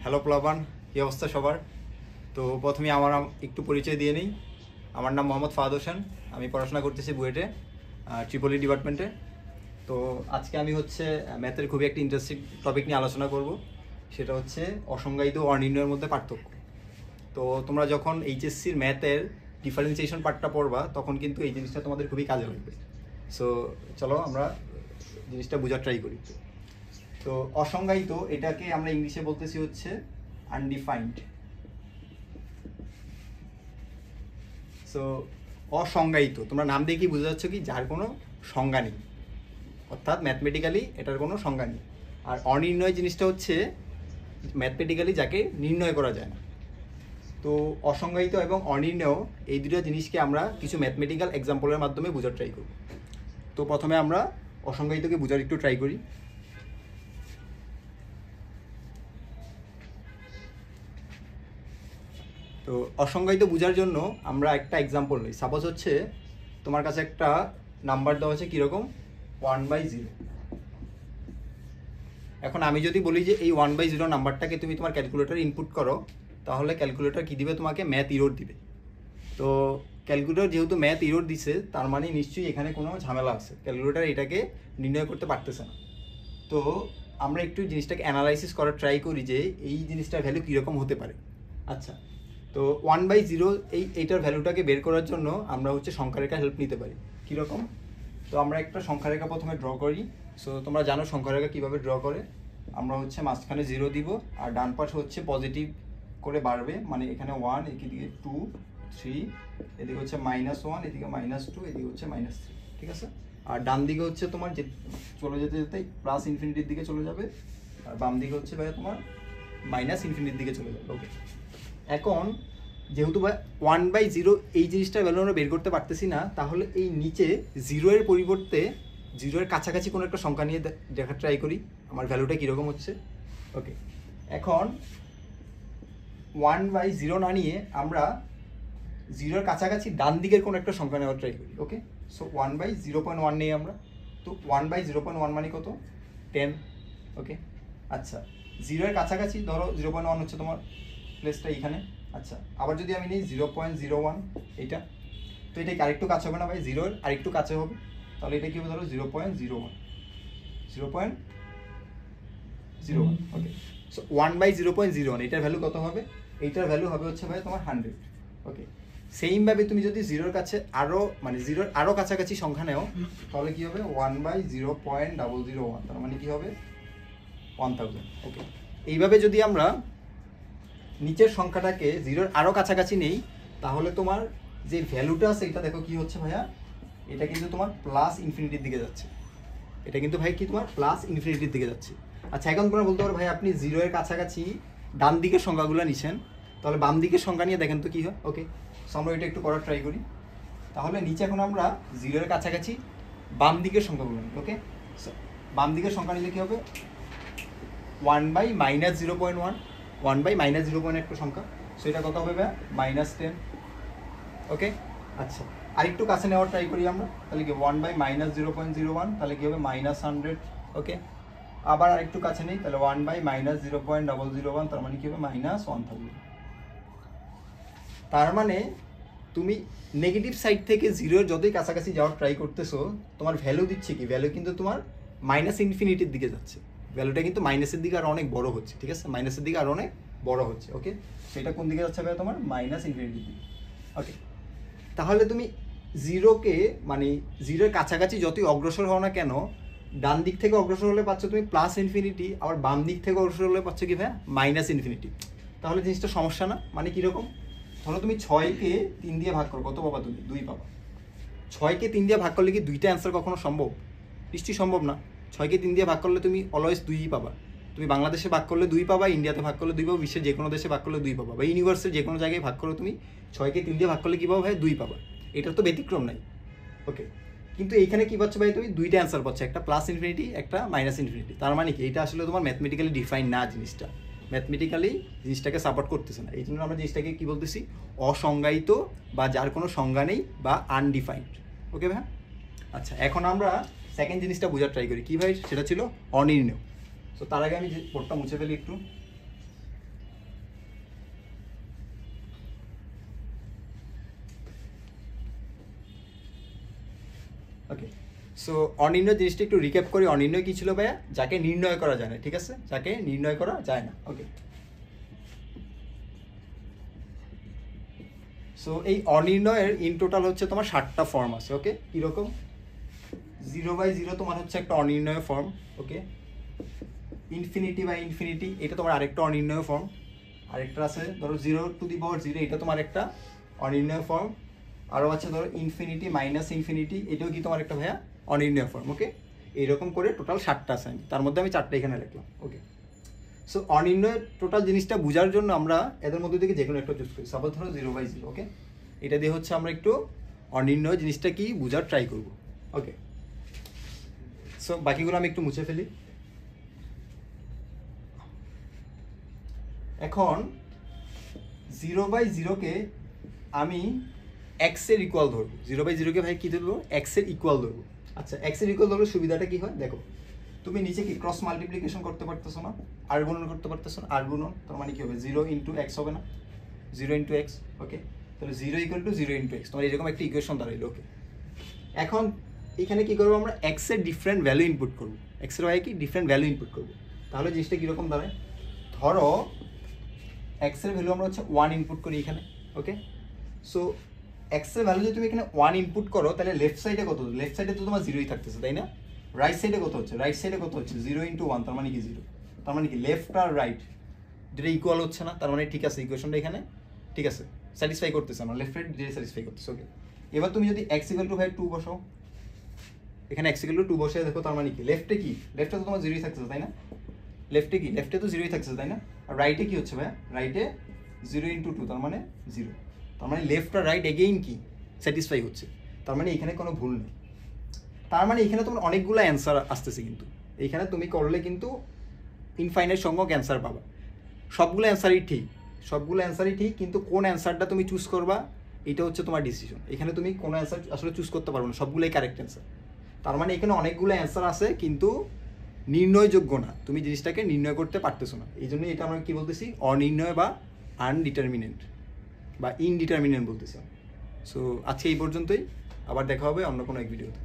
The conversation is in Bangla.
হ্যালো প্লাবান, কী অবস্থা সবার? তো প্রথমে আমার একটু পরিচয় দিয়ে নিই। আমার নাম মোহাম্মদ ফাহাদ হোসেন। আমি পড়াশোনা করতেছি বুয়েটে, ট্রিপলি ডিপার্টমেন্টে। তো আজকে আমি ম্যাথের খুবই একটা ইন্টারেস্টিং টপিক নিয়ে আলোচনা করব। সেটা হচ্ছে অসংজ্ঞায়িত অনির্ণয়ের মধ্যে পার্থক্য। তো তোমরা যখন এইচএসসির ম্যাথের ডিফারেন্সিয়েশন পার্টটা পড়বা তখন কিন্তু এই জিনিসটা তোমাদের খুবই কাজে লাগবে। সো চলো আমরা জিনিসটা বোঝার ট্রাই করি। তো অসংজ্ঞায়িত এটাকে আমরা ইংলিশে বলতেছি হচ্ছে আনডিফাইন্ড। সো অসংজ্ঞায়িত তোমরা নাম দিয়ে কি বুঝতে যাচ্ছ কি, যার কোনো সংজ্ঞা নেই, অর্থাৎ ম্যাথমেটিক্যালি এটার কোনো সংজ্ঞা নেই। আর অনির্ণয় জিনিসটা হচ্ছে ম্যাথমেটিক্যালি যাকে নির্ণয় করা যায় না। তো অসংজ্ঞায়িত এবং অনির্ণয় এই দুটো জিনিসকে আমরা কিছু ম্যাথমেটিক্যাল এক্সাম্পলের মাধ্যমে বোঝার ট্রাই করব। তো প্রথমে আমরা অসংজ্ঞায়িতকে বোঝার একটু ট্রাই করি। তো অসংজ্ঞায়িত বোঝার জন্য আমরা একটা এক্সাম্পল নিই। সাপোজ হচ্ছে তোমার কাছে একটা নাম্বার দেওয়া আছে কীরকম 1/0। এখন আমি যদি বলি যে এই 1/0 নাম্বারটাকে তুমি তোমার ক্যালকুলেটারে ইনপুট করো, তাহলে ক্যালকুলেটর কী দিবে? তোমাকে ম্যাথ ইরর দিবে। তো ক্যালকুলেটর যেহেতু ম্যাথ ইরর দিছে, তার মানে নিশ্চয়ই এখানে কোনো ঝামেলা আছে, ক্যালকুলেটর এটাকে নির্ণয় করতে পারতেছে না। তো আমরা একটু জিনিসটাকে অ্যানালাইসিস করার ট্রাই করি যে এই জিনিসটার ভ্যালু কীরকম হতে পারে। আচ্ছা, তো 1/0 এইটার ভ্যালুটাকে বের করার জন্য আমরা সংখ্যারেখা হেল্প নিতে পারি। কীরকম? তো আমরা একটা সংখ্যারেখা প্রথমে ড্র করি। সো তোমরা জানো সংখ্যারেখা কীভাবে ড্র করে। আমরা মাঝখানে 0 দিব, আর ডান পাশ পজিটিভ করে বাড়বে, মানে এখানে 1, এদিকে 2, 3, এদিকে -1, এদিকে -2, এদিকে -3, ঠিক আছে? আর ডান দিকে তোমার চলে যেতে যেতে প্লাস ইনফিনিটির দিকে চলে যাবে, আর বাম দিকে ভাই তোমার -ইনফিনিটির দিকে চলে যাবে। ওকে, এখন যেহেতু ভাই 1/0 এই জিনিসটার ভ্যালু আমরা বের করতে পারতেছি না, তাহলে এই নিচে 0 এর পরিবর্তে 0 এর কাছাকাছি কোনো একটা সংখ্যা নিয়ে দেখার ট্রাই করি আমার ভ্যালুটা কীরকম হচ্ছে। ওকে, এখন 1/0 না নিয়ে আমরা 0 এর কাছাকাছি ডান দিকের কোনো একটা সংখ্যা নেওয়ার ট্রাই করি। ওকে, সো 1/0.1 নেই আমরা। তো 1/0.1 মানে কত? 10। ওকে, আচ্ছা, 0 এর কাছাকাছি ধরো 0.1 হচ্ছে তোমার প্লেসটা এইখানে। আচ্ছা, আবার যদি আমি নিই 0.01, এইটা, তো এটা কি আরেকটু কাছে হবে না ভাই? 0 এর আরেকটু কাছে হবে, তাহলে এটা কি হবে? ধরো 0.01, 0.01। ওকে, সো 1/0.01 এটার ভ্যালু কত হবে? এইটার ভ্যালু হবে ভাই তোমার 100। ওকে, সেইমভাবে তুমি যদি 0 এর কাছে আরও 0 এর আরও কাছাকাছি সংখ্যা নেও, তাহলে কি হবে? 1/0.001, তার মানে কি হবে? 1000। ওকে, এইভাবে যদি আমরা নিচের সংখ্যাটাকে 0 এর আরও কাছাকাছি নেই, তাহলে তোমার যে ভ্যালুটা আছে এটা দেখো কি হচ্ছে ভাইয়া, এটা কিন্তু তোমার প্লাস ইনফিনিটির দিকে যাচ্ছে। এটা কিন্তু ভাই কি তোমার প্লাস ইনফিনিটির দিকে যাচ্ছে। আচ্ছা, এখন তোমরা বলতে পারো ভাই আপনি 0 এর কাছাকাছি ডান দিকের সংখ্যাগুলো নিছেন, তাহলে বাম দিকের সংখ্যা নিয়ে দেখেন তো কী হয়। ওকে, সো আমরা এটা একটু করার ট্রাই করি। তাহলে নিচে এখন আমরা 0 এর কাছাকাছি বাম দিকের সংখ্যাগুলো নিই। ওকে, সো বাম দিকের সংখ্যা নিলে কী হবে? 1/-0.1, 1/-0.1 একটা সংখ্যা, সো এটা কত হবে ভাইয়া? -10। ওকে, আচ্ছা, আরেকটু কাছে নেওয়ার ট্রাই করি আমরা, তাহলে কি 1/-0.01, তাহলে কি হবে? -100। ওকে, আবার আরেকটু কাছে নেই, তাহলে 1/-0.001, তার মানে কি হবে? -1000। তার মানে তুমি নেগেটিভ সাইড থেকে 0 এর যতই কাছাকাছি যাওয়ার ট্রাই করতেছো, তোমার ভ্যালু দিচ্ছে কি? ভ্যালু কিন্তু তোমার -ইনফিনিটির দিকে যাচ্ছে। ভ্যালুটা কিন্তু মাইনাসের দিকে আরও অনেক বড় হচ্ছে, ঠিক আছে? মাইনাসের দিকে আরও অনেক বড় হচ্ছে। ওকে, সেটা কোন দিকে যাচ্ছে ভাই? তোমার -ইনফিনিটির দিকে। ওকে, তাহলে তুমি 0কে 0 এর কাছাকাছি যতই অগ্রসর হও না কেন, ডান দিক থেকে অগ্রসর হলে পাচ্ছ তুমি প্লাস ইনফিনিটি, আবার বাম দিক থেকে অগ্রসর হলে পাচ্ছ কি ভাই? -ইনফিনিটি। তাহলে জিনিসটা সমস্যা না? মানে কীরকম? ধরো তুমি 6কে 3 দিয়ে ভাগ করো, কত পাবা তুমি? 2 পাবা। 6কে 3 দিয়ে ভাগ করলে কি 2টা অ্যান্সার কখনো সম্ভব? নিশ্চয়ই সম্ভব না। 6কে 3 দিয়ে ভাগ করলে তুমি অলওয়েজ 2ই পাবা। তুমি বাংলাদেশে ভাগ করলে 2 পাবা, ইন্ডিয়াতে ভাগ করলে 2 পাবা, বিশ্বের যে কোনো দেশে ভাগ করলে 2 পাবা, বা ইউনিভার্সের যে কোনো জায়গায় ভাগ করো তুমি 6কে 3 দিয়ে ভাগ করলে কী পাবো ভাই? 2 পাবা। এটার তো ব্যতিক্রম নাই। ওকে, কিন্তু এইখানে কী পাচ্ছ ভাই? তুমি 2টা অ্যান্সার পাচ্ছ, একটা প্লাস ইনফিনিটি, একটা -ইনফিনিটি। তার মানে কি এটা আসলে তোমার ম্যাথমেটিক্যালি ডিফাইন না, জিনিসটা ম্যাথমেটিক্যালি জিনিসটাকে সাপোর্ট করতেছে না। এই জন্য আমরা জিনিসটাকে কী বলতেছি? অসংজ্ঞায়িত, বা যার কোনো সংজ্ঞা নেই, বা আনডিফাইন্ড। ওকে ভাই, আচ্ছা, এখন আমরা সেকেন্ড জিনিসটা বোঝার ট্রাই করি। কী ভাই? সেটা ছিল অনির্ণয়। সো তার আগে আমি বোর্ডটা মুছে ফেলি একটু। ওকে, সো অনির্ণয় জিনিসটা একটু রিক্যাপ করি। অনির্ণয় কি ছিল ভাইয়া? যাকে নির্ণয় করা যায় না, ঠিক আছে, যাকে নির্ণয় করা যায় না। ওকে, সো এই অনির্ণয়ের ইন টোটাল হচ্ছে তোমার 7টা ফর্ম আছে। ওকে, কীরকম? 0/0 তোমার হচ্ছে একটা অনির্ণয় form. Okay, infinity by infinity এটা তোমার আরেকটা অনির্ণয় ফর্ম। আরেকটা আছে ধরো 0⁻0, এটা তোমার একটা অনির্ণয় ফর্ম। আরও আছে ধরো ইনফিনিটি মাইনাস ইনফিনিটি, এটাও কি তোমার একটা ভাইয়া অনির্ণয় ফর্ম। ওকে, এইরকম করে টোটাল 7টা আছে, তার মধ্যে আমি 4টা এখানে লিখলাম। ওকে, সো অনির্ণয় টোটাল জিনিসটা বোঝার জন্য আমরা এদের মধ্যে থেকে যে কোনো একটা চুজ করি। সাপোজ ধরো 0/0। ওকে, এটা দিয়ে হচ্ছে আমরা একটু অনির্ণয় জিনিসটা কি বোঝার ট্রাই করব। ওকে, সো বাকিগুলো আমি একটু মুছে ফেলি। এখন 0/0কে আমি এক্সের ইকুয়াল ধরবো। 0/0কে ভাই কি ধরবো? এক্সের ইকুয়াল ধরবো। আচ্ছা, এক্সের ইকুয়াল ধরলে সুবিধাটা কি হয় দেখো, তুমি নিচে কি ক্রস মাল্টিপ্লিকেশন করতে পারতেছো না, আর গুণন করতে পারতেছো না। আর গুণন তার মানে কি হবে? 0 × x হবে না? 0 × x। ওকে, তাহলে 0 = 0 × x, তোমার এরকম একটা ইকুয়েশন দাঁড়াইলো। ওকে, এখন এখানে কি করবো আমরা? এক্সের ডিফারেন্ট ভ্যালু ইনপুট করবো। এক্সের ভাই কি ডিফারেন্ট ভ্যালু ইনপুট করবো। তাহলে জিনিসটা কীরকম দাঁড়ায়? ধরো এক্সের ভ্যালু আমরা হচ্ছে 1 ইনপুট করি এখানে। ওকে, সো এক্সের ভ্যালু যদি তুমি এখানে 1 ইনপুট করো, তাহলে লেফট সাইডে কত? লেফট সাইডে তো তোমার 0ই থাকতেছে, তাই না? রাইট সাইডে কত হচ্ছে? রাইট সাইডে কত হচ্ছে? 0 × 1, তার মানে কি 0। তার মানে কি লেফট আর রাইট যেটা ইকুয়াল হচ্ছে না, তার মানে ঠিক আছে ইকুয়েশনটা এখানে ঠিক আছে, স্যাটিসফাই করতেছে আমরা, লেফট রাইট যেটা স্যাটিসফাই করতেছে। ওকে, এবার তুমি যদি x = 2 বসাও, এখানে x = 2 বসে দেখো, তার মানে কি লেফটে কি? লেফটে তো তোমার 0ই থাকতেছে, তাই না? লেফটে কি? লেফটে তো 0ই থাকতেছে, তাই না? আর রাইটে কি হচ্ছে ভাই? রাইটে 0 × 2, তার মানে 0। তার মানে লেফট আর রাইট এগেইন কি স্যাটিসফাই হচ্ছে, তার মানে এখানে কোনো ভুল নেই। তার মানে এখানে তোমার অনেকগুলো অ্যান্সার আসতেছে, কিন্তু এইখানে তুমি করলে কিন্তু ইনফাইনাইট সংখ্যক অ্যান্সার পাবা। সবগুলো অ্যান্সারই ঠিক, সবগুলো অ্যান্সারই ঠিক, কিন্তু কোন অ্যান্সারটা তুমি চুজ করবা এটা হচ্ছে তোমার ডিসিশন। এখানে তুমি কোনো অ্যান্সার আসলে চুজ করতে পারবে না, সবগুলোই কারেক্ট অ্যান্সার। তার মানে এখানে অনেকগুলো অ্যান্সার আছে কিন্তু নির্ণয়যোগ্য না, তুমি জিনিসটাকে নির্ণয় করতে পারতেছো না। এই জন্যই এটা আমরা কী বলতেছি? অনির্ণয় বা আনডিটারমিনেন্ট বা ইনডিটারমিনেন্ট বলতেছি। সো আজকে এই পর্যন্তই, আবার দেখা হবে অন্য কোনো এক ভিডিওতে।